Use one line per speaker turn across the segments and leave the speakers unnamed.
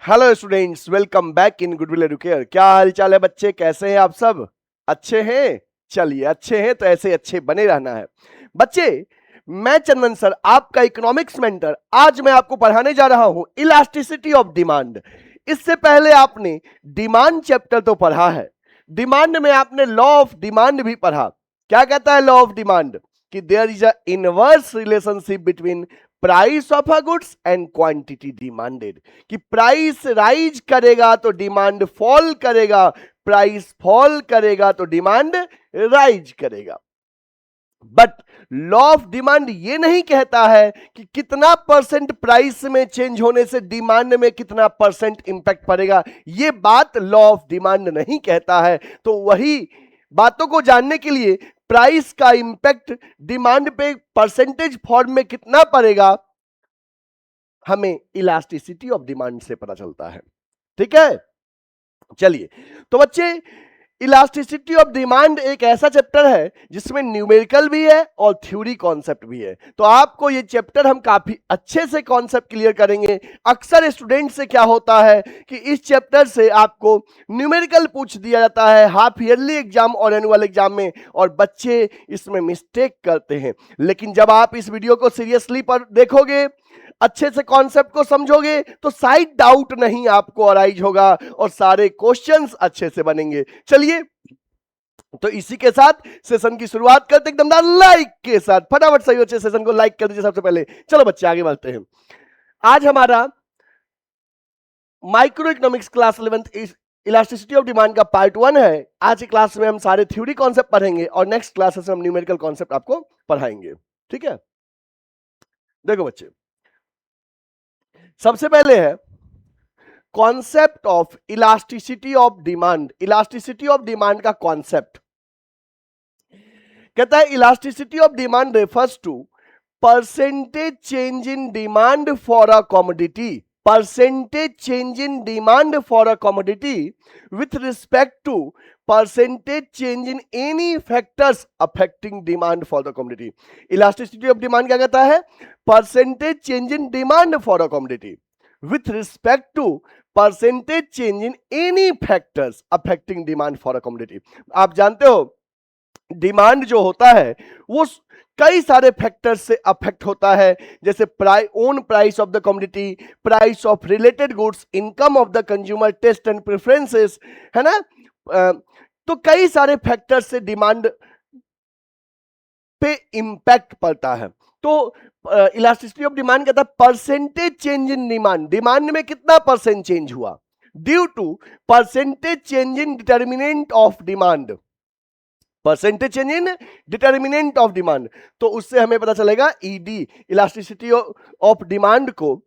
Hello students, welcome back in goodwill Educare. क्या हाल चाल है बच्चे, कैसे हैं आप सब? अच्छे हैं? चलिए, अच्छे हैं तो ऐसे अच्छे बने रहना है। बच्चे, मैं चंदन सर, आपका इकोनॉमिक्स मेंटर, आज मैं आपको पढ़ाने जा रहा हूं इलास्टिसिटी ऑफ डिमांड। इससे पहले आपने डिमांड चैप्टर तो पढ़ा है। डिमांड में आपने लॉ ऑफ डिमांड भी पढ़ा। क्या कहता है लॉ ऑफ डिमांड? कि there is a inverse relationship between price of a goods and quantity demanded. कि प्राइस राइज करेगा तो डिमांड फॉल करेगा, प्राइस फॉल करेगा तो डिमांड राइज करेगा। बट लॉ ऑफ डिमांड ये नहीं कहता है कि कितना परसेंट प्राइस में चेंज होने से डिमांड में कितना परसेंट इंपैक्ट पड़ेगा। ये बात लॉ ऑफ डिमांड नहीं कहता है। तो वही बातों को जानने के लिए प्राइस का इंपैक्ट डिमांड पे परसेंटेज फॉर्म में कितना पड़ेगा, हमें इलास्टिसिटी ऑफ डिमांड से पता चलता है। ठीक है, चलिए। तो बच्चे, इलास्टिसिटी ऑफ डिमांड एक ऐसा चैप्टर है जिसमें न्यूमेरिकल भी है और थ्योरी कॉन्सेप्ट भी है। तो आपको ये चैप्टर हम काफी अच्छे से कॉन्सेप्ट क्लियर करेंगे। अक्सर स्टूडेंट से क्या होता है कि इस चैप्टर से आपको न्यूमेरिकल पूछ दिया जाता है हाफ ईयरली एग्जाम और एनुअल एग्जाम में, और बच्चे इसमें मिस्टेक करते हैं। लेकिन जब आप इस वीडियो को सीरियसली पर देखोगे, अच्छे से कॉन्सेप्ट को समझोगे, तो साइड डाउट नहीं आपको अराइज होगा और सारे क्वेश्चंस अच्छे से बनेंगे। चलिए, तो इसी के साथ सेशन की शुरुआत करते हैं एकदम लाइक के साथ। फटाफट सही बच्चे सेशन को लाइक कर दीजिए सबसे पहले। चलो बच्चे आगे बढ़ते हैं। आज हमारा micro economics class 11th elasticity of demand का पार्ट 1 है। आज की क्लास में हम सारे थ्योरी कॉन्सेप्ट पढ़ेंगे और नेक्स्ट क्लासेस में हम न्यूमेरिकल कॉन्सेप्ट आपको पढ़ाएंगे। ठीक है, देखो बच्चे, सबसे पहले है concept of elasticity of demand. Elasticity of demand का कॉन्सेप्ट कहता है elasticity of demand refers to percentage change in demand for a commodity. Percentage change in demand for a commodity with respect to percentage change in any factors affecting demand for the commodity. Elasticity of demand क्या कहता है? Percentage change in demand for a commodity with respect to percentage change in any factors affecting demand for a commodity। आप जानते हो demand जो होता है वो कई सारे फैक्टर्स से अफेक्ट होता है, जैसे own price of the commodity, price of related goods, income of the consumer, taste and preferences, है ना। तो कई सारे फैक्टर्स से डिमांड पे इंपैक्ट पड़ता है। तो इलास्टिसिटी ऑफ डिमांड कहता है percentage change in demand, demand में कितना परसेंट चेंज हुआ due to percentage change in determinant of demand. Percentage change in determinant of demand, तो उससे हमें पता चलेगा ईडी। इलास्टिसिटी ऑफ डिमांड को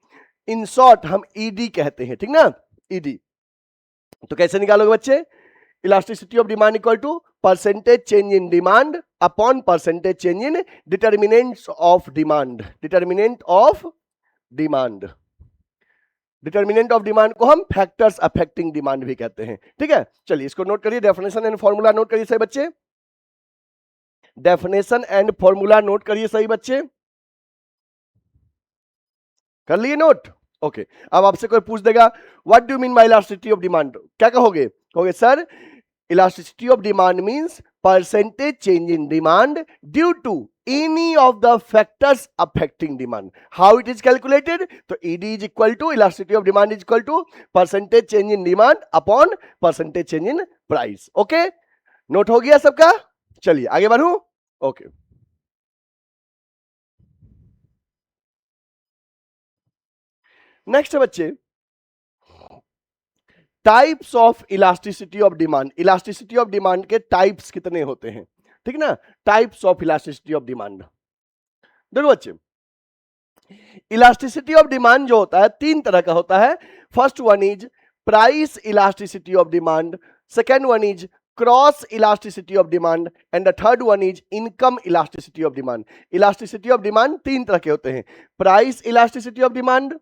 इन शॉर्ट हम ईडी कहते हैं, ठीक ना, ईडी। तो कैसे निकालोगे बच्चे? Elasticity of demand equal to percentage change in demand upon percentage change in determinants of demand. Determinant of demand, determinant of demand को हम फैक्टर्स अफेक्टिंग डिमांड भी कहते हैं। ठीक है, चलिए इसको नोट करिए, डेफिनेशन एंड फॉर्मूला नोट करिए सही बच्चे। डेफिनेशन एंड फॉर्मूला नोट करिए सही बच्चे, कर लिए नोट? ओके, अब आपसे कोई पूछ देगा what do you mean by elasticity of demand, क्या कहोगे? कहोगे sir elasticity of demand means percentage change in demand due to any of the factors affecting demand. How it is calculated? तो ED is equal to elasticity of demand is equal to percentage change in demand upon percentage change in price. Okay, note हो गया सबका? चलिए आगे बढ़ूं। Okay, next है बच्चे types of elasticity of demand. Elasticity of demand के types कितने होते हैं, ठीक ना? Types of elasticity of demand. देखो बच्चे, इलास्टिसिटी ऑफ डिमांड जो होता है तीन तरह का होता है। First one is price elasticity of demand, second one is cross elasticity of demand and the third one is income elasticity of demand. Elasticity of demand तीन तरह के होते हैं, price elasticity of demand,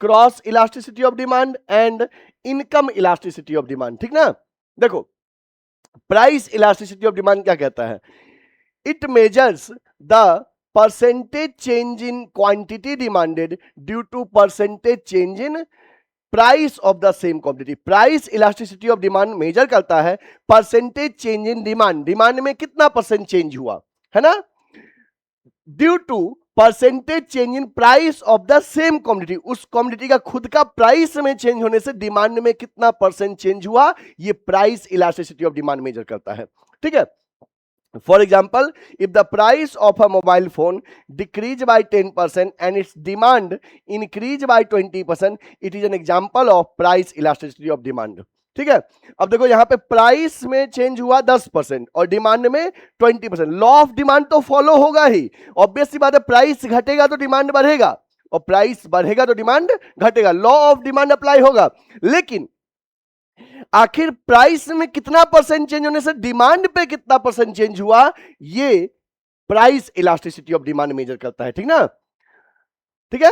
cross elasticity of demand and income elasticity of demand, ठीक ना। देखो, price elasticity of demand क्या कहता है? It measures the percentage change in quantity demanded due to percentage change in price of the same quantity. Price elasticity of demand measure करता है percentage change in demand, demand में कितना percent change हुआ, है ना, due to percentage change in price of the same commodity, उस commodity का खुद का प्राइस में चेंज होने से डिमांड में कितना परसेंट चेंज हुआ, ये price elasticity of demand measure करता है। ठीक है, for example, if the price of a mobile phone decrease by 10% and its demand increase by 20%, it is an example of price elasticity of demand. ठीक है, अब देखो यहां पे प्राइस में चेंज हुआ 10% और डिमांड में 20%, लॉ ऑफ डिमांड तो फॉलो होगा ही, ऑब्वियस सी बात है, प्राइस घटेगा तो डिमांड बढ़ेगा और प्राइस बढ़ेगा तो डिमांड घटेगा, लॉ ऑफ डिमांड अप्लाई होगा। लेकिन आखिर प्राइस में कितना परसेंट चेंज होने से डिमांड पे कितना परसेंट चेंज हुआ, ये price elasticity of demand measure करता है। ठीक ना, ठीक है।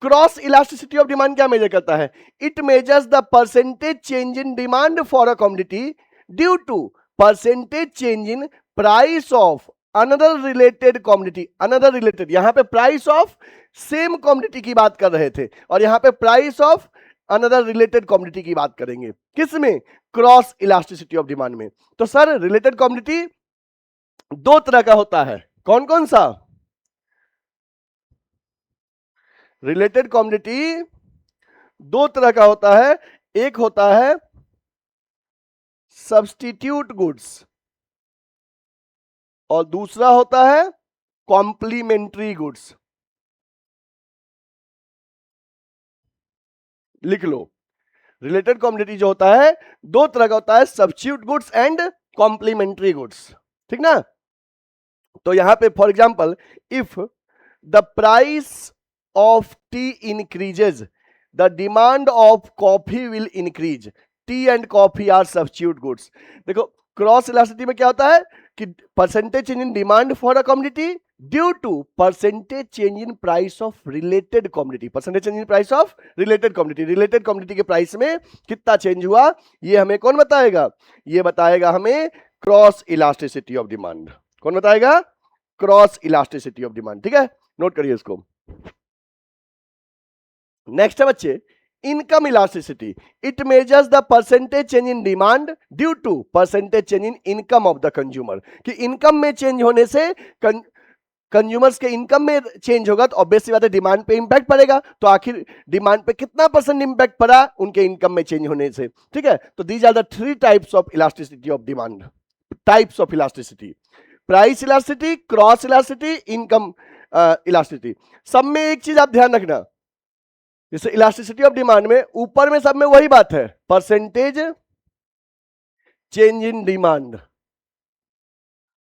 क्रॉस इलास्टिसिटी ऑफ डिमांड क्या मेजर करता है, it measures the percentage change in demand for a commodity due to percentage change in price of another related commodity. Another related, यहां पे प्राइस ऑफ सेम कमोडिटी की बात कर रहे थे और यहां पे price of another related commodity की बात करेंगे, किसमें, क्रॉस इलास्टिसिटी ऑफ डिमांड में। तो सर रिलेटेड कमोडिटी दो तरह का होता है, कौन कौन सा, रिलेटेड कमोडिटी दो तरह का होता है, एक होता है सब्स्टिट्यूट गुड्स और दूसरा होता है कॉम्प्लीमेंट्री गुड्स। लिख लो, रिलेटेड कमोडिटी जो होता है दो तरह का होता है, substitute goods and complementary goods. ठीक ना, तो यहां पे for example, if the price of tea increases the demand of coffee will increase, tea and coffee are substitute goods. देखो क्रॉस इलास्टिसिटी में क्या होता है कि percentage change in demand for a commodity due to percentage change in price of related commodity, percentage change in price of related commodity, related commodity के price में कितना change हुआ, ये हमें कौन बताएगा, ये बताएगा हमें क्रॉस इलास्टिसिटी ऑफ डिमांड। कौन बताएगा, क्रॉस इलास्टिसिटी ऑफ डिमांड। ठीक है, नोट करिए इसको। नेक्स्ट है बच्चे income elasticity, it measures the percentage change in demand due to percentage change in income of the consumer, कि इनकम में चेंज होने से कंज्यूमर्स के इनकम में चेंज होगा तो ऑब्वियस सी बात है डिमांड पे इंपैक्ट पड़ेगा, तो आखिर डिमांड पे कितना परसेंट इंपैक्ट पड़ा उनके इनकम में चेंज होने से। ठीक है, तो these are the three types of elasticity of demand, types of elasticity, price elasticity, cross elasticity, income elasticity. सब में एक चीज आप ध्यान रखना, जैसे इलास्टिसिटी ऑफ डिमांड में ऊपर में सब में वही बात है, परसेंटेज चेंज इन डिमांड,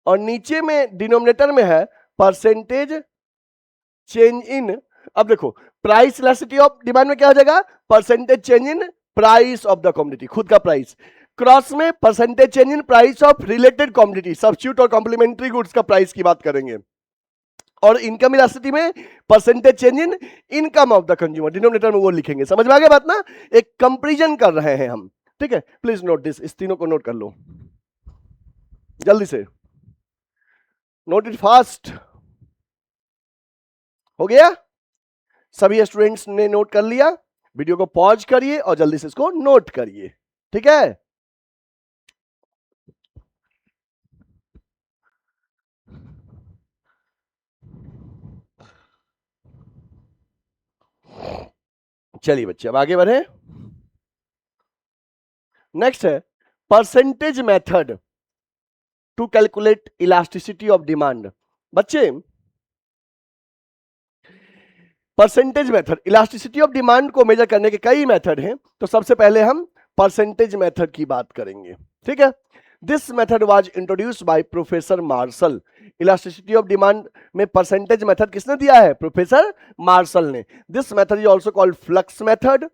और नीचे में डिनोमिनेटर में है परसेंटेज चेंज इन, अब देखो प्राइस इलास्टिसिटी ऑफ डिमांड में क्या हो जाएगा, percentage change in price of the commodity, खुद का प्राइस। क्रॉस में percentage change in price of related commodity, substitute और कॉम्प्लीमेंट्री गुड्स का प्राइस की बात करेंगे। और इनकम इलास्टिसिटी में percentage change in income of the consumer, denominator में वो लिखेंगे। समझ में आ गया बात ना, एक कंपैरिजन कर रहे हैं हम। ठीक है, प्लीज नोट दिस, इस तीनों को नोट कर लो जल्दी से, नोट इट फास्ट। हो गया, सभी स्टूडेंट्स ने नोट कर लिया, वीडियो को पॉज करिए और जल्दी से इसको नोट करिए। ठीक है, चलिए बच्चे अब आगे बढ़े। नेक्स्ट है percentage method to calculate elasticity of demand. बच्चे percentage method, elasticity of demand को मेजर करने के कई मेथड हैं, तो सबसे पहले हम परसेंटेज मेथड की बात करेंगे। ठीक है, this method was introduced by professor Marshall. Elasticity of demand में परसेंटेज मेथड किसने दिया है, प्रोफेसर मार्शल ने। This method is also called flux method,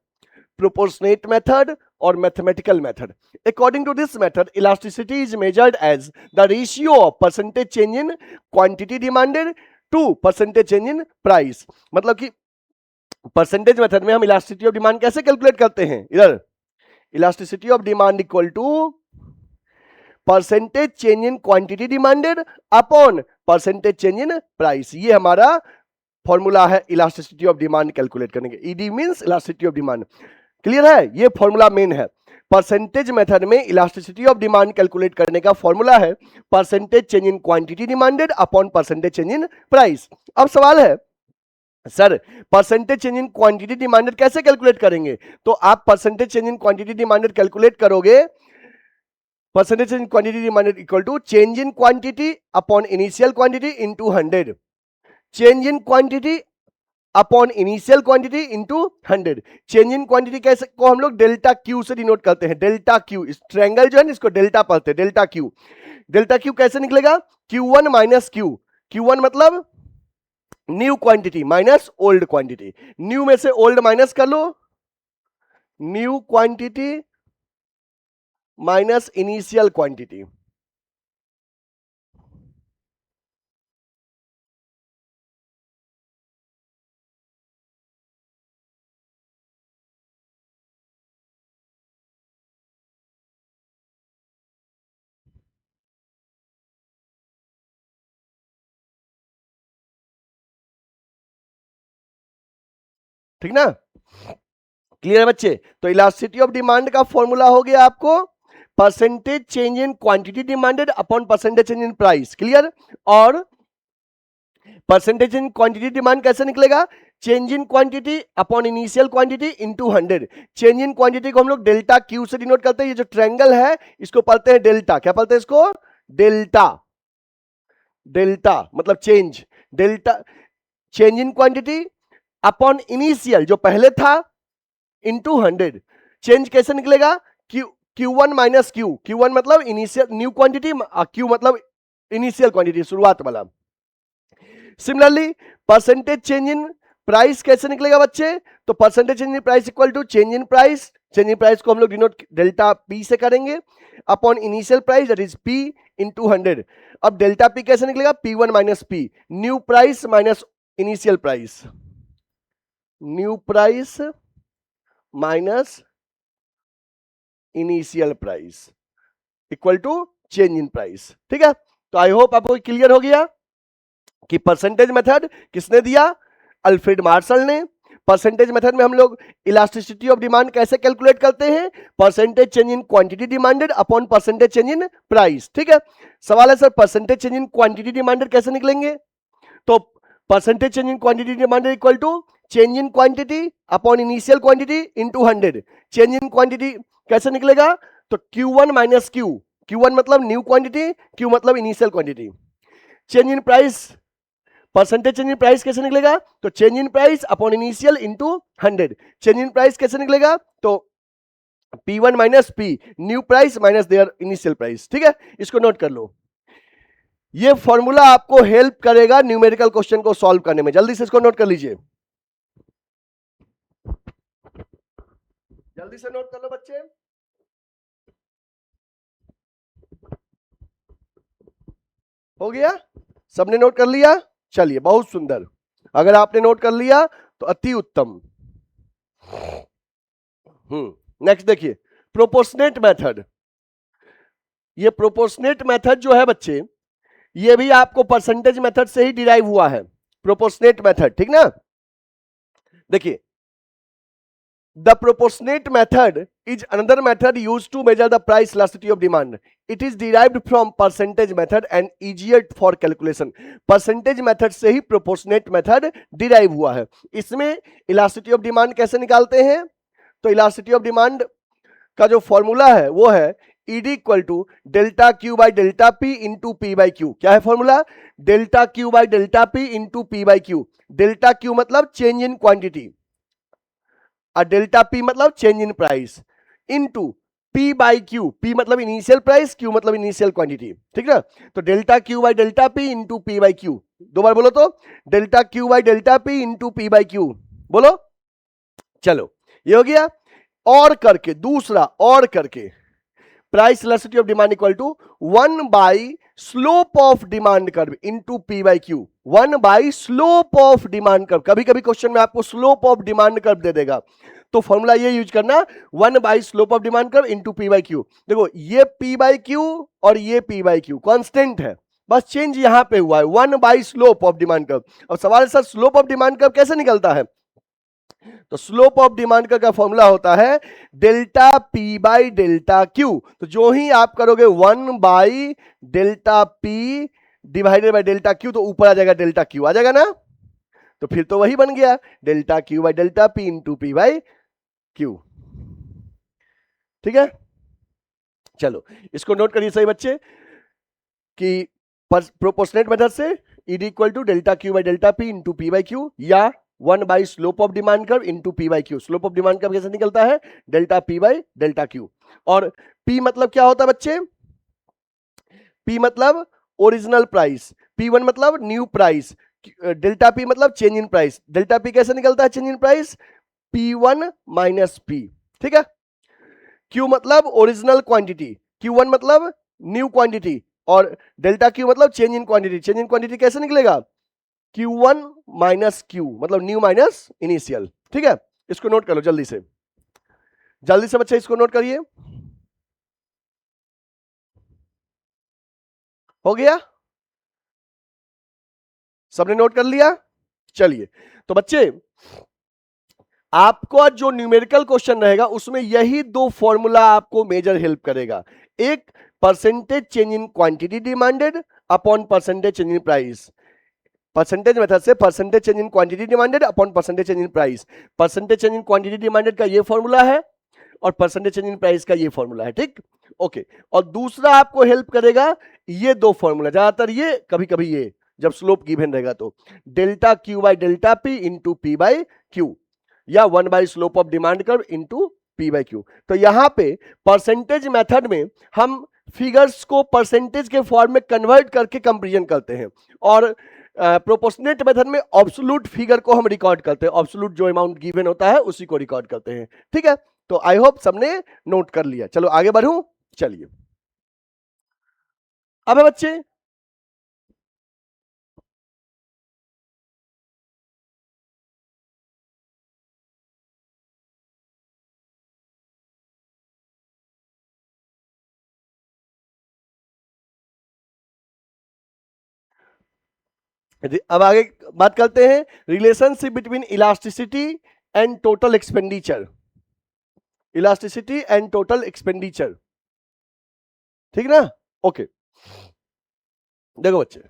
proportionate method और mathematical method. According to this method elasticity is measured as the ratio of percentage change in quantity demanded to percentage change in price. मतलब कि percentage method में हम elasticity of demand कैसे calculate करते हैं, इधर elasticity of demand equal to percentage change in quantity demanded upon percentage change in price. ये हमारा फॉर्मूला है इलास्टिसिटी ऑफ डिमांड कैलकुलेट करने के। ED means elasticity of demand. Clear है? ये फॉर्मूला मेन है। परसेंटेज मेथड में इलास्टिसिटी ऑफ डिमांड कैलकुलेट करने का फॉर्मूला है percentage change in quantity demanded upon percentage change in price. अब सवाल है sir percentage change in quantity demanded कैसे कैलकुलेट करेंगे? तो आप percentage change in quantity demanded calculate करोगे, percentage change in quantity demanded equal to change in quantity upon initial quantity into 100, change in quantity upon initial quantity into 100। Change in quantity कैसे को हम लोग delta Q से denote करते हैं, delta Q. इस triangle जो है इसको डेल्टा पढ़ते हैं, डेल्टा क्यू। डेल्टा क्यू कैसे निकलेगा? Q1 minus Q. Q1 मतलब new quantity minus old quantity. New में से ओल्ड माइनस कर लो, new quantity minus initial quantity. ठीक ना? क्लियर है बच्चे? तो इलास्टिसिटी ऑफ डिमांड का फॉर्मूला हो गया आपको percentage change in quantity demanded upon percentage change in price. Clear? और परसेंटेज इन क्वांटिटी डिमांड कैसे निकलेगा? Change in quantity upon initial quantity into 100। Change in quantity को हम लोग डेल्टा क्यू से डिनोट करते हैं। ये जो ट्रायंगल है इसको पढ़ते हैं डेल्टा। क्या पढ़ते हैं इसको? डेल्टा। डेल्टा मतलब change, delta change in quantity upon initial जो पहले था इनटू 100। चेंज कैसे निकलेगा? Q1 minus Q. Q1 मतलब इनिशियल न्यू क्वांटिटी, Q मतलब इनिशियल क्वांटिटी शुरुआत वाला। Similarly percentage change in price कैसे निकलेगा बच्चे? तो percentage change in price equal to change in price. Change in price को हम लोग डिनोट डेल्टा पी से करेंगे upon initial price that is P into 100। अब डेल्टा पी कैसे निकलेगा? P1 minus P, new price minus initial price, new price minus initial price equal to change in price. ठीक है? तो आई होप आपको clear हो गया कि परसेंटेज मेथड किसने दिया? अल्फ्रेड मार्शल ने। परसेंटेज मेथड में हम लोग इलास्टिसिटी ऑफ डिमांड कैसे कैलकुलेट करते हैं? Percentage change in quantity demanded upon percentage change in price. ठीक है? सवाल है sir percentage change in quantity demanded कैसे निकलेंगे? तो percentage change in quantity demanded equal to change in quantity upon initial quantity into 100। Change in quantity कैसे निकलेगा? तो Q1 माइनस क्यू। Q1 मतलब न्यू क्वांटिटी, Q मतलब initial quantity. Change in price, percentage change in price कैसे निकलेगा? तो change in price upon initial into 100। Change in price कैसे निकलेगा? तो P1 minus P, new price minus their initial price. ठीक है? इसको नोट कर लो। ये फॉर्मूला आपको हेल्प करेगा न्यूमेरिकल क्वेश्चन को सॉल्व करने में। जल्दी से इसको नोट कर लीजिए, जल्दी से नोट कर लो बच्चे। हो गया? सबने नोट कर लिया? चलिए बहुत सुंदर। अगर आपने नोट कर लिया तो अति उत्तम। नेक्स्ट देखिए प्रोपोर्शनेट मेथड। ये प्रोपोर्शनेट मेथड जो है बच्चे ये भी आपको परसेंटेज मेथड से ही डिराइव हुआ है, प्रोपोर्शनेट मेथड। ठीक ना? देखिए the proportionate method is another method used to measure the price elasticity of demand. It is derived from percentage method and easier for calculation. Percentage method से ही proportionate method derive हुआ है। इसमें elasticity of demand कैसे निकालते हैं? तो elasticity of demand का जो फॉर्मूला है वो है ED equal to delta Q by delta P into P by Q. क्या है formula? Delta Q by delta P into P by Q. Delta Q मतलब चेंज इन क्वांटिटी और delta P मतलब change in price into P by Q. P मतलब initial price, Q मतलब initial quantity. ठीक है? तो delta Q by delta P into P by Q. दो बार बोलो तो delta Q by delta P into P by Q. बोलो। चलो ये हो गया। और करके दूसरा और करके price elasticity of demand equal to 1 by slope of demand curve into P by Q. 1 by slope of demand curve. कभी कभी क्वेश्चन में आपको स्लोप ऑफ डिमांड कर्व दे देगा तो फॉर्मूला ये यूज करना 1 by slope of demand curve into P by Q. देखो ये पी बाई क्यू और ये पी बाई क्यू कांस्टेंट है, बस चेंज यहां पे हुआ है 1 by slope of demand curve. अब सवाल है sir slope of demand curve कैसे निकलता है? तो स्लोप ऑफ डिमांड का फॉर्मूला होता है delta P by delta Q. तो जो ही आप करोगे 1 by delta P divided by delta Q, तो ऊपर आ जाएगा डेल्टा क्यू, आ जाएगा ना। तो फिर तो वही बन गया delta Q by delta P into P by Q. ठीक है, चलो इसको नोट करिए सही बच्चे कि प्रोपोर्शनेट मेथड से ED equal to delta Q by delta P into P by Q, या 1 by slope of demand curve into P by Q. Slope of demand curve कैसे निकलता है? Delta P by delta Q. और P मतलब क्या होता है बच्चे? पी मतलब ओरिजिनल प्राइस, P1 मतलब न्यू प्राइस, डेल्टा पी मतलब change in price. Delta P कैसे निकलता है change in price? P1 minus P. ठीक है, Q मतलब ओरिजिनल क्वांटिटी, Q1 मतलब न्यू क्वांटिटी, और डेल्टा Q मतलब change in quantity. Change in quantity कैसे निकलेगा? Q1 माइनस Q मतलब न्यू माइनस इनिशियल। ठीक है, इसको नोट कर लो जल्दी से, जल्दी से बच्चे इसको नोट करिए। हो गया? सबने नोट कर लिया? चलिए, तो बच्चे आपको जो न्यूमेरिकल क्वेश्चन रहेगा उसमें यही दो फॉर्मूला आपको मेजर हेल्प करेगा। एक percentage change in quantity demanded upon percentage change in price. Percentage method से percentage change in quantity demanded upon percentage change in price. Percentage change in quantity demanded का ये फॉर्मूला है और percentage change in price का ये formula है। ठीक, okay. और दूसरा आपको हेल्प करेगा ये दो फॉर्मूला, ज्यादातर ये, कभी कभी ये, जब स्लोप गिवन रहेगा तो delta Q by delta P into P by Q, या 1 by slope of demand curve into P by Q. तो यहां पे परसेंटेज मेथड में हम फिगर्स को परसेंटेज के फॉर्म में कन्वर्ट करके कंपेरिजन करते हैं, और प्रोपोर्शनेट मेथड में ऑब्सोल्यूट फिगर को हम रिकॉर्ड करते हैं। ऑब्सोल्यूट जो अमाउंट गिवन होता है उसी को रिकॉर्ड करते हैं। ठीक है, तो आई होप सबने नोट कर लिया। चलो आगे बढ़ूं, चलिए। अब है बच्चे, अब आगे बात करते हैं relationship between elasticity and total expenditure. Elasticity and total expenditure, ठीक ना? ओके, देखो बच्चे,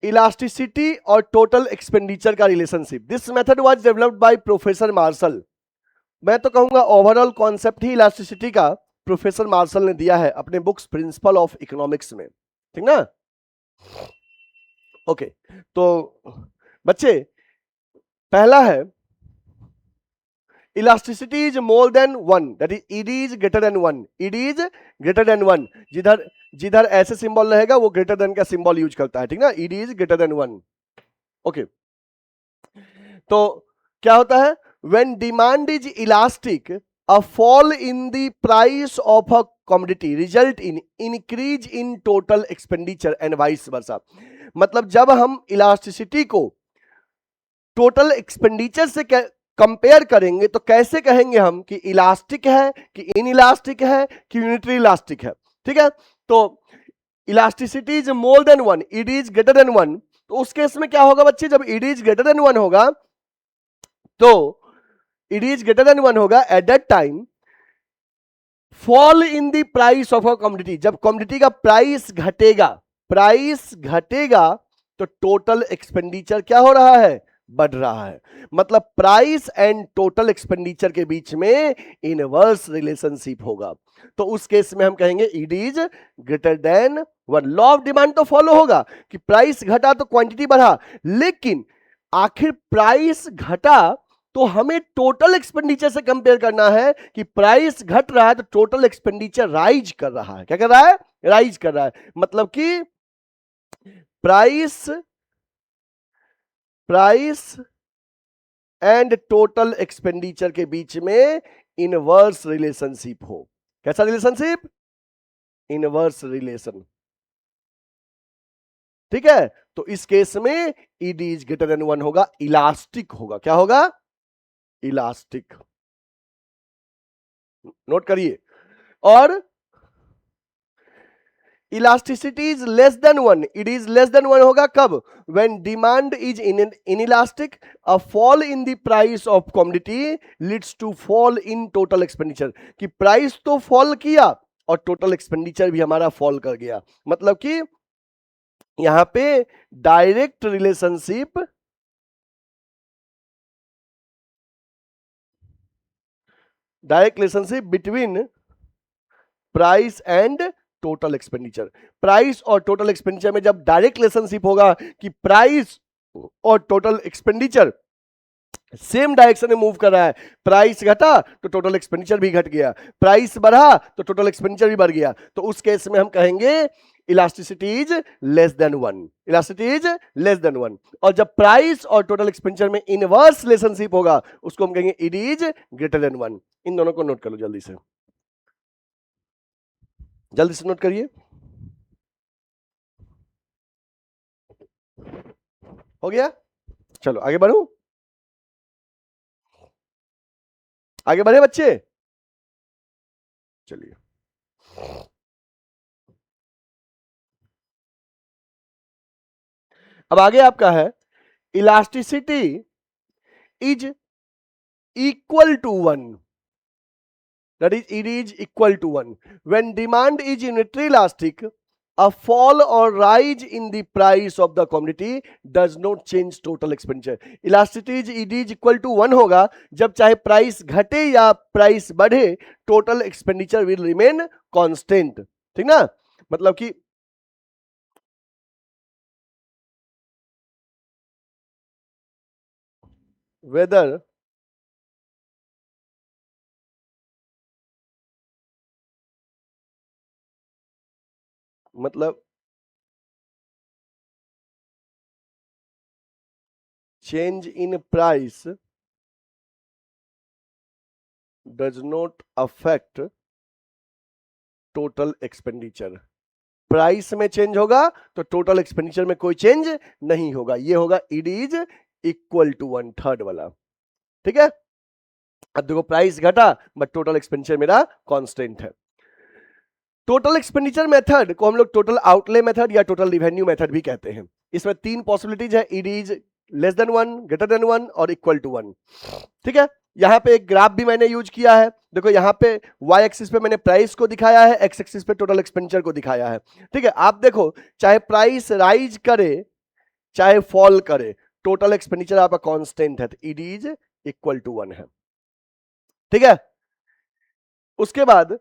इलास्टिसिटी और टोटल एक्सपेंडिचर का relationship, this method was developed by professor Marshall. मैं तो कहूंगा ओवरऑल कॉन्सेप्ट ही इलास्टिसिटी का प्रोफेसर मार्शल ने दिया है अपने बुक्स प्रिंसिपल ऑफ इकोनॉमिक्स में, ठीक ना? ओके, तो बच्चे पहला है elasticity is more than one, that is ED is greater than one. ED is greater than one, जिधर जिधर ऐसे सिंबल रहेगा वो ग्रेटर देन का सिंबल यूज करता है, ठीक ना? ED is greater than one. Okay, तो क्या होता है? When demand is elastic, a fall in the price of a commodity result in increase in total expenditure and vice versa। मतलब जब हम इलास्टिसिटी को टोटल एक्सपेंडिचर से कंपेयर करेंगे तो कैसे कहेंगे हम कि इलास्टिक है कि इन इलास्टिक है कि यूनिटरी इलास्टिक है। ठीक है, तो elasticity is more than one, it is greater than one. तो उस केस में क्या होगा बच्चे? जब it is greater than one होगा तो it is greater than one होगा at that time fall in the price of a commodity. जब कमोडिटी का प्राइस घटेगा, प्राइस घटेगा तो टोटल एक्सपेंडिचर क्या हो रहा है? बढ़ रहा है। मतलब प्राइस एंड टोटल एक्सपेंडिचर के बीच में इनवर्स रिलेशनशिप होगा। तो उस केस में हम कहेंगे it is greater than one. Law of demand तो फॉलो होगा कि प्राइस घटा तो क्वांटिटी बढ़ा, लेकिन आखिर प्राइस घटा तो हमें टोटल एक्सपेंडिचर से कंपेयर करना है कि प्राइस घट रहा है तो टोटल एक्सपेंडिचर राइज कर रहा है। क्या कर रहा है? राइज कर रहा है। मतलब कि प्राइस एंड टोटल एक्सपेंडिचर के बीच में इनवर्स रिलेशनशिप हो। कैसा रिलेशनशिप? Inverse relation. ठीक है, तो इस केस में ईड इज ग्रेटर देन वन होगा, इलास्टिक होगा। क्या होगा? इलास्टिक। नोट करिए। और elasticity is less than 1, it is less than 1 होगा कब? When demand is inelastic, a fall in the price of commodity leads to fall in total expenditure, कि price तो फॉल किया और टोटल एक्सपेंडिचर भी हमारा फॉल कर गया। मतलब कि यहां पे direct relationship between price and total expenditure. Price और टोटल एक्सपेंडिचर में जब डायरेक्ट रिलेशनशिप होगा कि प्राइस और टोटल एक्सपेंडिचर सेम डायरेक्शन में मूव कर रहा है, प्राइस घटा तो टोटल एक्सपेंडिचर भी घट गया, प्राइस बढ़ा तो टोटल एक्सपेंडिचर भी बढ़ गया, तो उस केस में हम कहेंगे elasticity is less than 1, elasticity is less than 1। और जब प्राइस और टोटल एक्सपेंडिचर में इनवर्स रिलेशनशिप होगा उसको हम कहेंगे इट इज ग्रेटर देन 1। इन दोनों को नोट कर लो जल्दी से, जल्दी से नोट करिए। हो गया? चलो आगे बढ़ू, आगे बढ़े बच्चे, चलिए। अब आगे आपका है elasticity is equal to 1, that is it is equal to 1 when demand is unitary elastic, a fall or rise in the price of the commodity does not change total expenditure। elasticity is equal to 1 होगा जब चाहे price घटे या price बढ़े, total expenditure will remain constant. ठीक ना? मतलब कि वेदर मतलब change in price does not affect total expenditure। Price में चेंज होगा तो टोटल एक्सपेंडिचर में कोई चेंज नहीं होगा, ये होगा it is equal to 1, third वाला। ठीक है? अब देखो प्राइस घटा बट टोटल एक्सपेंडिचर मेरा कांस्टेंट है। टोटल एक्सपेंडिचर मेथड को हम लोग टोटल आउटले मेथड या टोटल रिवेन्यू मेथड भी कहते हैं। इसमें तीन पॉसिबिलिटीज है, it is less than 1, greater than 1 और इक्वल टू 1। ठीक है? यहां पे एक ग्राफ भी मैंने यूज किया है, देखो यहां पे y एक्सिस पे मैंने प्राइस को दिखाया है, x एक्सिस पे टोटल एक्सपेंडिचर को दिखाया है। ठीक है? आप देखो चाहे प्राइस राइज करे चाहे फॉल करे, टोटल एक्सपेंडिचर आपका कांस्टेंट है, तो इट इज इक्वल टू 1 है। ठीक है? उसके बाद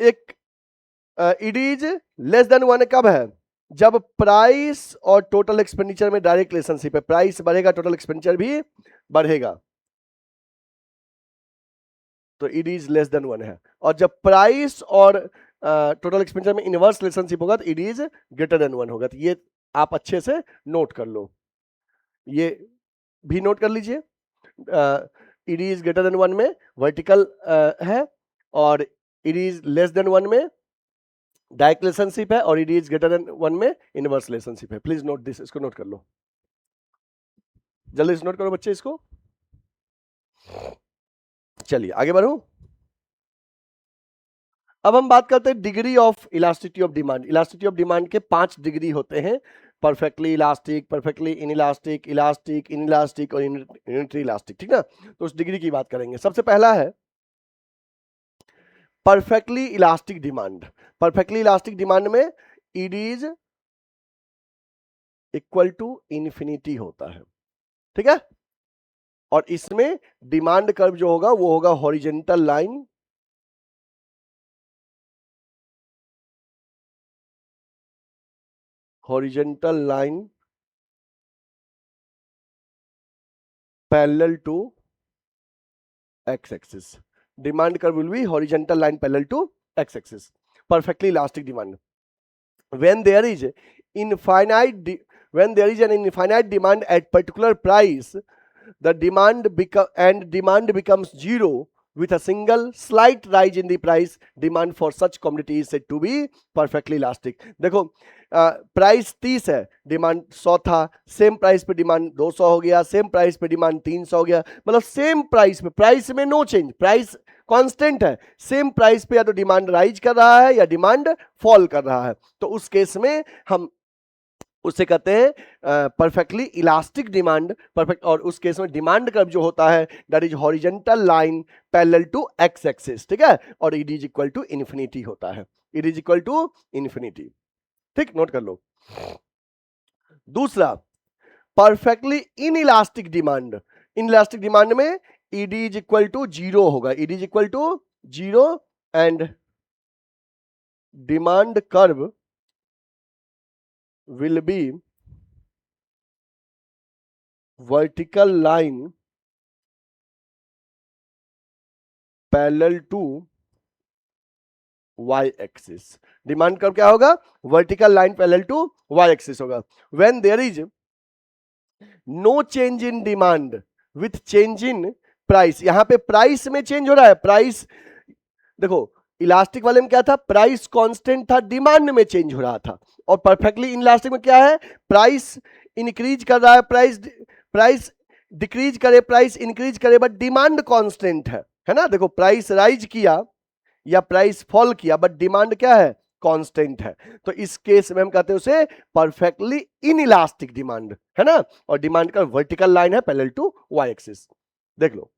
एक इट इज लेस देन 1 कब है? जब प्राइस और टोटल एक्सपेंडिचर में डायरेक्ट रिलेशनशिप है, प्राइस बढ़ेगा टोटल एक्सपेंडिचर भी बढ़ेगा, तो इट इज लेस देन 1 है। और जब प्राइस और टोटल एक्सपेंडिचर में इनवर्स रिलेशनशिप होगा तो इट इज ग्रेटर देन 1 होगा। तो ये आप अच्छे से नोट कर लो, ये भी नोट कर लीजिए। इट इज ग्रेटर देन 1 में वर्टिकल है और इट इज लेस देन 1 में डायरेक्ट रिलेशनशिप है और इट इज ग्रेटर देन 1 में इनवर्स रिलेशनशिप है। प्लीज नोट दिस, इसको नोट कर लो, जल्दी से नोट करो बच्चे इसको। चलिए आगे बढ़ो। अब हम बात करते हैं degree of elasticity of demand. Elasticity of demand के 5 डिग्री होते हैं, perfectly elastic, perfectly inelastic, elastic, inelastic और यूनिटरी इलास्टिक। ठीक ना? तो उस डिग्री की बात करेंगे। सबसे पहला है perfectly elastic demand. Perfectly elastic demand में it is equal to infinity होता है। ठीक है? और इसमें डिमांड कर्व जो होगा वो होगा horizontal line, horizontal line parallel to X axis. Demand curve will be horizontal line parallel to X axis. Perfectly elastic demand when there is an infinite demand at particular price, the demand becomes zero with a single slight rise in the price, demand for such commodity is said to be perfectly elastic। देखो price 30 है, demand 100 था, same price पे demand 200 हो गया, same price पे demand 300 हो गया, मतलब सेम प्राइस पे, प्राइस में नो चेंज, प्राइस कांस्टेंट है, सेम प्राइस पे या तो डिमांड राइज कर रहा है या डिमांड फॉल कर रहा है, तो उस केस में हम उसे कहते हैं परफेक्टली इलास्टिक डिमांड। परफेक्ट, और उस केस में डिमांड कर्व जो होता है that is horizontal line parallel to X axis, ठीक है, और it is equal to infinity होता है, it is equal to infinity. ठीक, नोट कर लो। दूसरा, perfectly inelastic demand. Inelastic demand में ईड इज इक्वल टू जीरो होगा, ED is equal to zero and demand curve will be vertical line parallel to y axis। Demand curve क्या होगा? Vertical line parallel to y axis होगा। when there is no change in demand with change in price. यहां पे price में change हो रहा है, price देखो इलास्टिक वाले में क्या था, प्राइस कांस्टेंट था, डिमांड में चेंज हो रहा था, और परफेक्टली इनइलास्टिक में क्या है, प्राइस इंक्रीज कर रहा है, प्राइस डिक्रीज करे, प्राइस इंक्रीज करे, बट डिमांड कांस्टेंट है ना। देखो प्राइस राइज किया या प्राइस फॉल किया बट डिमांड क्या है, कांस्टेंट है, तो इस केस में हम कहते हैं उसे परफेक्टली इनइलास्टिक डिमांड, है ना, और डिमांड का वर्टिकल लाइन है पैरेलल टू वाई एक्सिस। देख लो,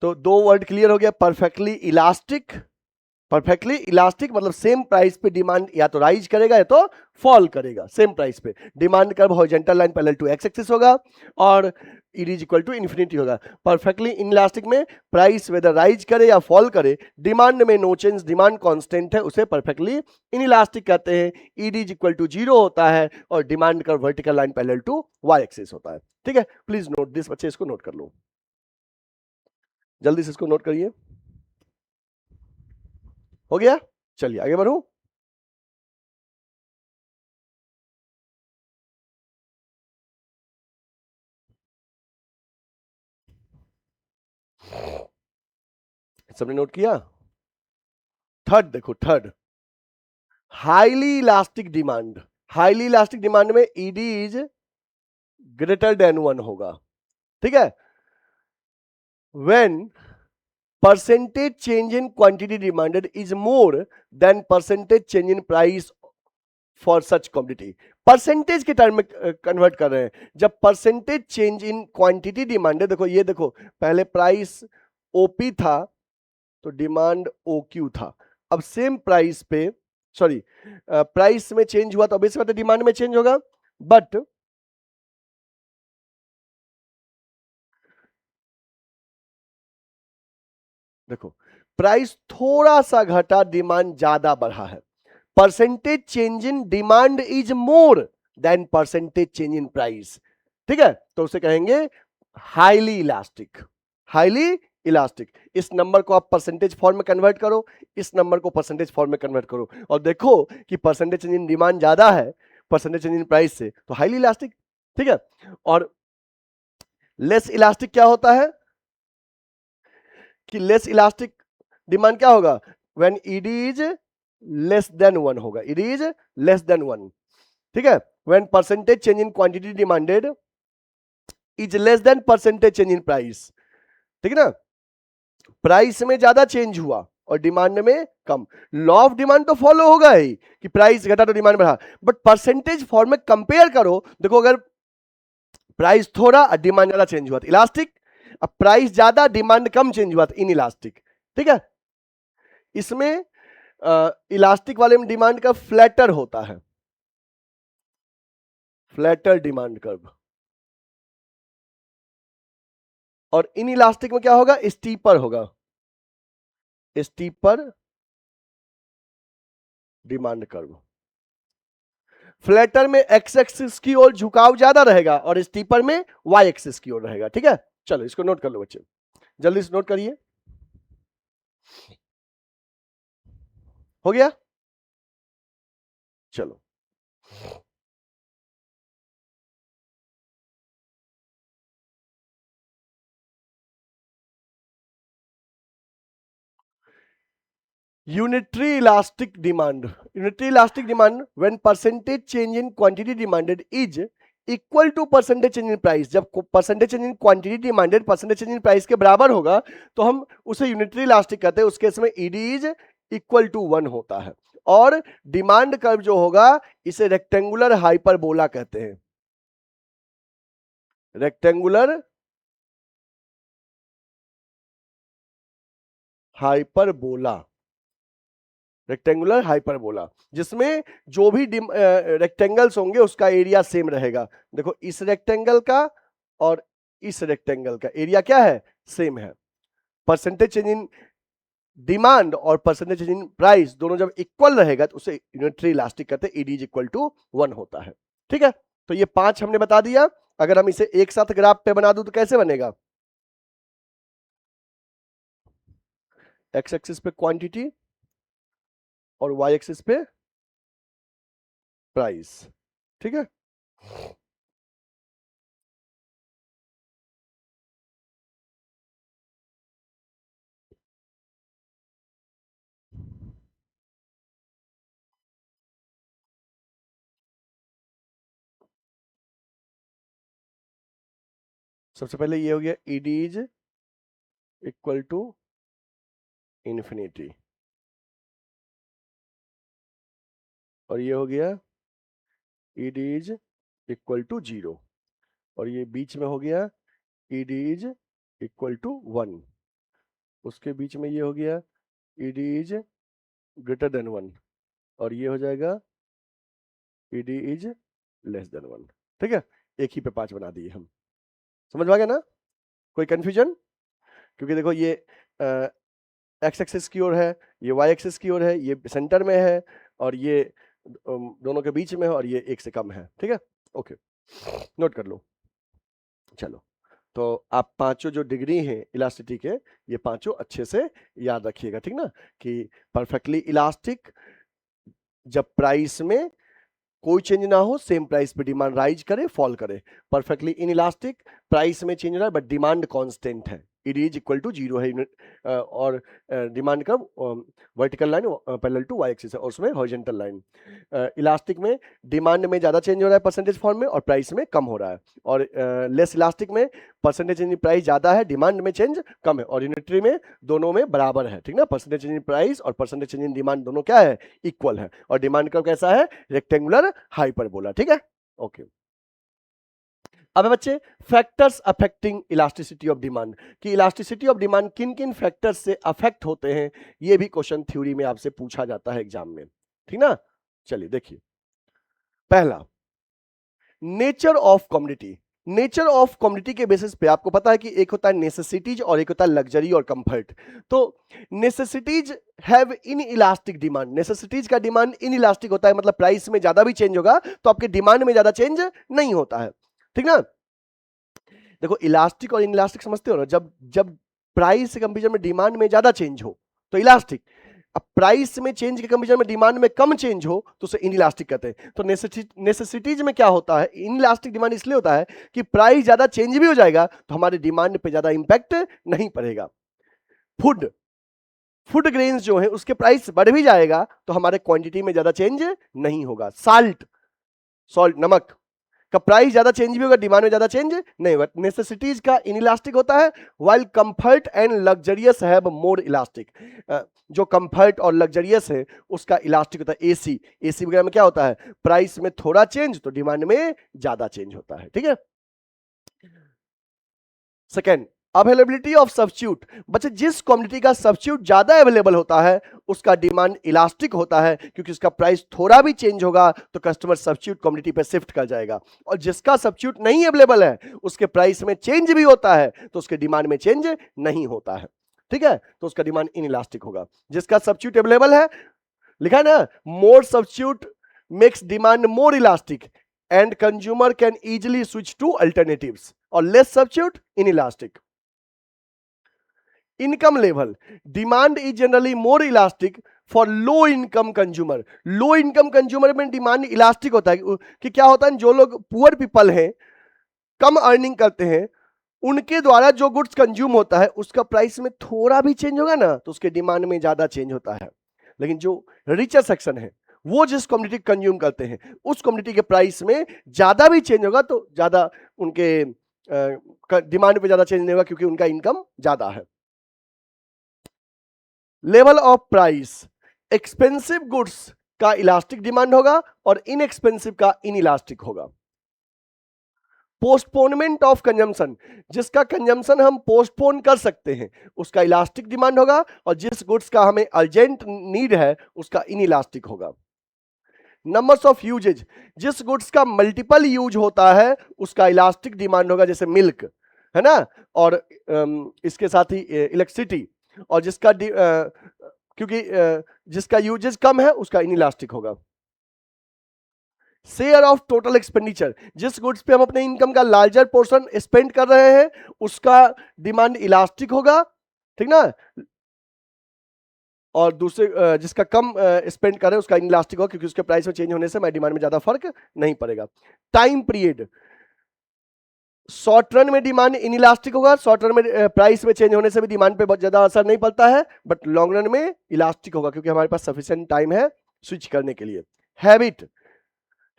तो दो वर्ड क्लियर हो गया, परफेक्टली इलास्टिक। परफेक्टली इलास्टिक मतलब सेम प्राइस पे डिमांड या तो राइज करेगा या तो फॉल करेगा, सेम प्राइस पे demand curve horizontal line parallel to X axis होगा और it is equal to infinity होगा। परफेक्टली इनइलास्टिक में प्राइस वेदर राइज करे या फॉल करे, डिमांड में नो चेंज, डिमांड कांस्टेंट है, उसे परफेक्टली इनइलास्टिक कहते हैं। Ed is equal to zero होता है और demand curve vertical line parallel to Y axis होता है। ठीक है, प्लीज नोट दिस, बच्चे इसको नोट कर लो, जल्दी से इसको नोट करिए। हो गया, चलिए आगे बढ़ो। सबने नोट किया? थर्ड देखो, third highly elastic demand. Highly elastic demand में ईडी इज ग्रेटर देन 1 होगा, ठीक है। When percentage change in quantity demanded is more then percentage change in price for such quantity. Percentage के टर्म में convert कर रहे हैं। जब percentage change in quantity demanded, देखो ये देखो, पहले प्राइस ओपी था तो डिमांड ओक्यू था, अब सेम प्राइस पे सॉरी प्राइस में चेंज हुआ तो अब इस बात डिमांड में चेंज होगा, बट देखो प्राइस थोड़ा सा घटा, डिमांड ज्यादा बढ़ा है, percentage change in demand is more then percentage change in price, ठीक है, तो उसे कहेंगे हाईली इलास्टिक। Highly elastic. इस नंबर को आप परसेंटेज फॉर्म में कन्वर्ट करो, इस नंबर को परसेंटेज फॉर्म में कन्वर्ट करो, और देखो कि परसेंटेज चेंज इन डिमांड ज्यादा है परसेंटेज चेंज इन प्राइस से, तो हाईली इलास्टिक, ठीक है। और लेस इलास्टिक क्या होता है कि लेस इलास्टिक डिमांड क्या होगा, when ED is less than 1 होगा, ईडी इज लेस देन 1, ठीक है। When percentage change in quantity demanded is less then percentage change in price, ठीक है ना, प्राइस में ज्यादा चेंज हुआ और डिमांड में कम, लॉ ऑफ डिमांड तो फॉलो होगा ही कि प्राइस घटा तो डिमांड बढ़ा, बट परसेंटेज फॉर्म में कंपेयर करो, देखो अगर प्राइस थोड़ा और डिमांड ज्यादा चेंज हुआ तो इलास्टिक, अब प्राइस ज्यादा डिमांड कम चेंज हुआ तो इन इलास्टिक, ठीक है। इसमें इलास्टिक वाले में डिमांड का फ्लैटर होता है, फ्लैटर डिमांड कर्व, और इन इलास्टिक में क्या होगा, स्टीपर होगा, स्टीपर डिमांड कर्व। फ्लैटर में एक्स एक्सिस की ओर झुकाव ज्यादा रहेगा और स्टीपर में वाई एक्सिस की ओर रहेगा, ठीक है। चलो इसको नोट कर लो बच्चे, जल्दी से नोट करिए। हो गया, चलो unitary elastic demand. Unitary elastic demand when percentage change in quantity demanded is equal to percentage change in price, जब percentage change in quantity demanded percentage change in price के बराबर होगा तो हम उसे यूनिटरी इलास्टिक कहते हैं। उस केस में ईडी इज इक्वल टू 1 होता है। और डिमांड कर्व जो होगा इसे रेक्टेंगुलर हाइपरबोला कहते हैं। रेक्टेंगुलर हाइपरबोला, रेक्टेंगुलर हाइपरबोला, जिसमें जो भी रेक्टेंगल्स होंगे उसका एरिया सेम रहेगा। देखो इस रेक्टेंगल का और इस रेक्टेंगल का एरिया क्या है, सेम है। परसेंटेज चेंज इन डिमांड और परसेंटेज चेंज इन प्राइस दोनों जब इक्वल रहेगा तो उसे यूनिटरी इलास्टिक कहते हैं। ईडी इज इक्वल टू 1 होता है। ठीक है, तो ये 5 हमने बता दिया। अगर हम इसे एक साथ ग्राफ पे बना दूं तो कैसे बनेगा, एक्स एक्सिस पे क्वांटिटी और वाई एक्सिस पे प्राइस। ठीक है, सबसे पहले ये हो गया ED is equal to infinity, और ये हो गया ईडी इज इक्वल टू 0, और ये बीच में हो गया ईडी इज इक्वल टू 1, उसके बीच में ये हो गया ईडी इज ग्रेटर देन 1, और ये हो जाएगा ईडी इज लेस देन 1। ठीक है, एक ही पे 5 बना दिए हम। समझ में आ गया ना, कोई कंफ्यूजन? क्योंकि देखो ये एक्स एक्सिस की ओर है, ये वाई एक्सिस की ओर है, ये सेंटर में है, और ये दोनों के बीच में है, और ये 1 से कम है। ठीक है, ओके, नोट कर लो। चलो, तो आप पांचों जो डिग्री हैं इलास्टिसिटी के, ये पांचों अच्छे से याद रखिएगा। ठीक ना, कि परफेक्टली इलास्टिक जब प्राइस में कोई चेंज ना हो, सेम प्राइस पे डिमांड राइज करे फॉल करे। परफेक्टली इनइलास्टिक, प्राइस में चेंज हो रहा है बट डिमांड कांस्टेंट है, ईडी इज इक्वल टू 0 है, और डिमांड का vertical line parallel to Y axis है, और उसमें हॉरिजॉन्टल लाइन। इलास्टिक में डिमांड में ज्यादा चेंज हो रहा है परसेंटेज फॉर्म में, और प्राइस में कम हो रहा है। और लेस इलास्टिक में परसेंटेज चेंज इन प्राइस ज्यादा है, डिमांड में चेंज कम है, और यूनिटरी में दोनों में बराबर है। ठीक ना, परसेंटेज चेंज इन प्राइस और परसेंटेज चेंज इन डिमांड दोनों क्या है, इक्वल है। और डिमांड कर्व कैसा है, रेक्टेंगुलर हाइपरबोला। ठीक है, ओके। अब बच्चे, factors affecting elasticity of demand, कि इलास्टिसिटी ऑफ डिमांड किन किन फैक्टर्स से अफेक्ट होते हैं, ये भी क्वेश्चन थ्योरी में आपसे पूछा जाता है एग्जाम में। ठीक ना, चलिए देखिए, पहला nature of commodity. Nature of commodity के बेसिस पे आपको पता है कि एक होता है नेसेसिटीज और एक होता है लग्जरी और कंफर्ट। तो necessities have in elastic demand, necessities का डिमांड इन इलास्टिक होता है, मतलब प्राइस में ज्यादा भी चेंज होगा तो आपके डिमांड में ज्यादा चेंज नहीं होता है। ठीक ना, देखो इलास्टिक और इन इलास्टिक समझते हो ना, जब जब प्राइस से कंपेरिजन में डिमांड में ज्यादा चेंज हो तो इलास्टिक, अब प्राइस में चेंज के कंपेरिजन में डिमांड में कम चेंज हो तो उसे इनइलास्टिक कहते हैं। तो नेसेसिटीज में क्या होता है, इनइलास्टिक डिमांड इसलिए होता है कि प्राइस ज्यादा चेंज भी हो जाएगा तो हमारे डिमांड पे ज्यादा इंपैक्ट नहीं पड़ेगा। फूड फूड ग्रेन्स जो है उसके प्राइस बढ़ भी जाएगा तो हमारे क्वांटिटी में ज्यादा चेंज नहीं होगा। सॉल्ट नमक का प्राइस ज्यादा चेंज भी होगा, डिमांड में ज्यादा चेंज नहीं होगा। नेसेसिटीज का इनइलास्टिक होता है, while comfort and luxurious have more elastic. जो कंफर्ट और लग्जरियस है उसका इलास्टिक होता है। एसी वगैरह में क्या होता है, प्राइस में थोड़ा चेंज तो डिमांड में ज्यादा चेंज होता है। ठीक है, सेकेंड अवेलेबिलिटी ऑफ सब्स्टिट्यूट। बच्चे, जिस कमोडिटी का सब्स्टिट्यूट ज्यादा अवेलेबल होता है उसका डिमांड इलास्टिक होता है, क्योंकि उसका प्राइस थोड़ा भी चेंज होगा तो कस्टमर सब्स्टिट्यूट कमोडिटी पे शिफ्ट कर जाएगा। और जिसका सब्स्टिट्यूट नहीं अवेलेबल है उसके प्राइस में चेंज भी होता है तो उसके डिमांड में चेंज नहीं होता है। ठीक है, तो उसका डिमांड इनइलास्टिक होगा। जिसका सब्स्टिट्यूट अवेलेबल है, लिखा है ना, more substitute makes demand more elastic and consumer can easily switch to alternatives, और less substitute inelastic. Income level, demand is generally more elastic for low income consumer. Low income consumer में demand elastic होता है कि क्या होता है, जो लोग पुअर पीपल हैं, कम अर्निंग करते हैं, उनके द्वारा जो गुड्स कंज्यूम होता है उसका प्राइस में थोड़ा भी चेंज होगा ना तो उसके डिमांड में ज्यादा चेंज होता है। लेकिन जो रिचर सेक्शन है वो जिस कम्युनिटी कंज्यूम करते हैं उस कम्युनिटी के प्राइस में ज्यादा भी चेंज होगा तो ज्यादा उनके डिमांड पे ज्यादा चेंज नहीं होगा क्योंकि उनका इनकम ज्यादा है। Level of price, expensive goods का इलास्टिक डिमांड होगा और इनएक्सपेंसिव का इनइलास्टिक होगा। पोस्टपोनमेंट ऑफ कंजम्पशन, जिसका कंजम्पशन हम पोस्टपोन कर सकते हैं उसका इलास्टिक डिमांड होगा और जिस गुड्स का हमें अर्जेंट नीड है उसका इनइलास्टिक होगा। नंबर्स ऑफ यूजेज, जिस गुड्स का मल्टीपल यूज होता है उसका इलास्टिक डिमांड होगा, जैसे मिल्क है ना, और इसके साथ ही इलेक्ट्रिसिटी, और जिसका क्योंकि जिसका यूजेज कम है उसका इनइलास्टिक होगा। शेयर ऑफ टोटल एक्सपेंडिचर, जिस गुड्स पे हम अपने इनकम का लार्जर पोर्शन स्पेंड कर रहे हैं उसका डिमांड इलास्टिक होगा, ठीक ना, और दूसरे जिसका कम स्पेंड कर रहे हैं उसका इनइलास्टिक होगा क्योंकि उसके प्राइस में चेंज होने से हमारी डिमांड में ज्यादा फर्क नहीं पड़ेगा। टाइम पीरियड, शॉर्ट रन में डिमांड इनइलास्टिक होगा, शॉर्ट रन में प्राइस में चेंज होने से भी डिमांड पे बहुत ज्यादा असर नहीं पड़ता है, बट लॉन्ग रन में इलास्टिक होगा क्योंकि हमारे पास सफिशिएंट टाइम है स्विच करने के लिए।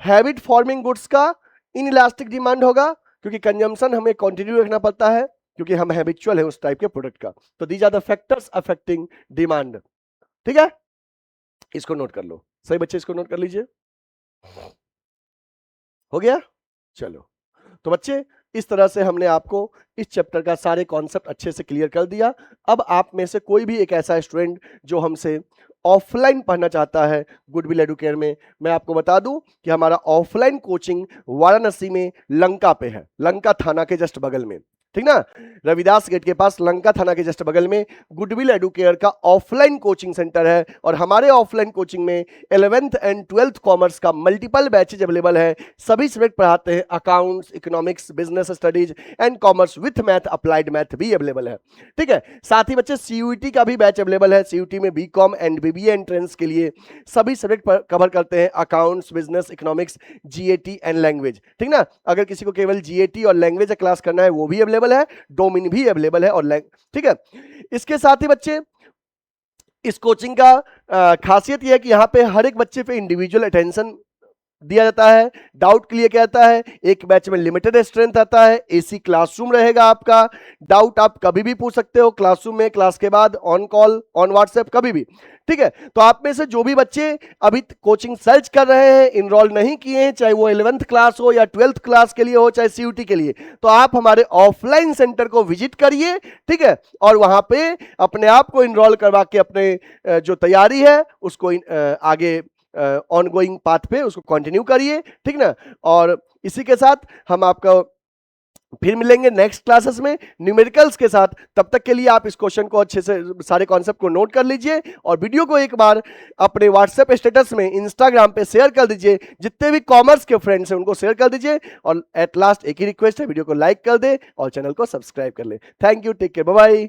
हैबिट फॉर्मिंग गुड्स का इनइलास्टिक डिमांड होगा क्योंकि कंजम्पशन हमें कंटिन्यू रखना पड़ता है क्योंकि हम हैबिचुअल है उस टाइप के प्रोडक्ट का। तो these are the factors affecting demand, ठीक है, इसको नोट कर लो। सही बच्चे, इसको नोट कर लीजिए। हो गया, चलो। तो बच्चे इस तरह से हमने आपको इस चैप्टर का सारे कॉन्सेप्ट अच्छे से क्लियर कर दिया। अब आप में से कोई भी एक ऐसा स्टूडेंट जो हमसे ऑफलाइन पढ़ना चाहता है गुडविल एडुकेयर में, मैं आपको बता दूं कि हमारा ऑफलाइन कोचिंग वाराणसी में लंका पे है, लंका थाना के जस्ट बगल में, ठीक ना, रविदास गेट के पास लंका थाना के जस्ट बगल में गुडविल एडुकेयर का ऑफलाइन कोचिंग सेंटर है। और हमारे ऑफलाइन कोचिंग में 11th एंड 12th कॉमर्स का मल्टीपल बैचेज अवेलेबल है। सभी सब्जेक्ट पढ़ाते हैं, accounts, economics, business studies and commerce with math, applied math भी अवेलेबल है, ठीक है। साथ ही बच्चे CUET का भी बैच अवेलेबल है। CUET में BCom एंड BBA एंट्रेंस के लिए सभी सब्जेक्ट कवर करते हैं, accounts, business, economics, GAT and language, ठीक ना। अगर किसी को केवल GAT और लैंग्वेज क्लास करना है वो भी अवेलेबल है, डोमेन भी अवेलेबल है, और ठीक है। इसके साथ ही बच्चे इस कोचिंग का खासियत यह है कि यहां पे हर एक बच्चे पे इंडिविजुअल अटेंशन दिया जाता है, डाउट क्लियर किया जाता है, एक बैच में लिमिटेड स्ट्रेंथ आता है, AC क्लासरूम रहेगा आपका, डाउट आप कभी भी पूछ सकते हो क्लासरूम में, क्लास के बाद, ऑन कॉल, ऑन व्हाट्सएप, कभी भी, ठीक है। तो आप में से जो भी बच्चे अभी कोचिंग सर्च कर रहे हैं, इनरोल नहीं किए हैं, चाहे वो 11th क्लास हो या 12th क्लास के लिए हो, चाहे CUET के लिए, तो आप हमारे ऑफलाइन सेंटर को विजिट करिए, ठीक है, और वहां पे अपने आप को इनरोल करवा के अपने जो तैयारी है उसको आगे ऑनगोइंग पाथ पे उसको कंटिन्यू करिए, ठीक ना। और इसी के साथ हम आपका फिर मिलेंगे नेक्स्ट क्लासेस में न्यूमेरिकल्स के साथ। तब तक के लिए आप इस क्वेश्चन को अच्छे से, सारे कॉन्सेप्ट को नोट कर लीजिए और वीडियो को एक बार अपने व्हाट्सएप स्टेटस में, इंस्टाग्राम पे शेयर कर दीजिए, जितने भी कॉमर्स के फ्रेंड्स हैं उनको शेयर कर दीजिए। और एट लास्ट एक ही रिक्वेस्ट है, वीडियो को लाइक कर दे और चैनल को सब्सक्राइब कर ले। Thank you, take care, bye bye.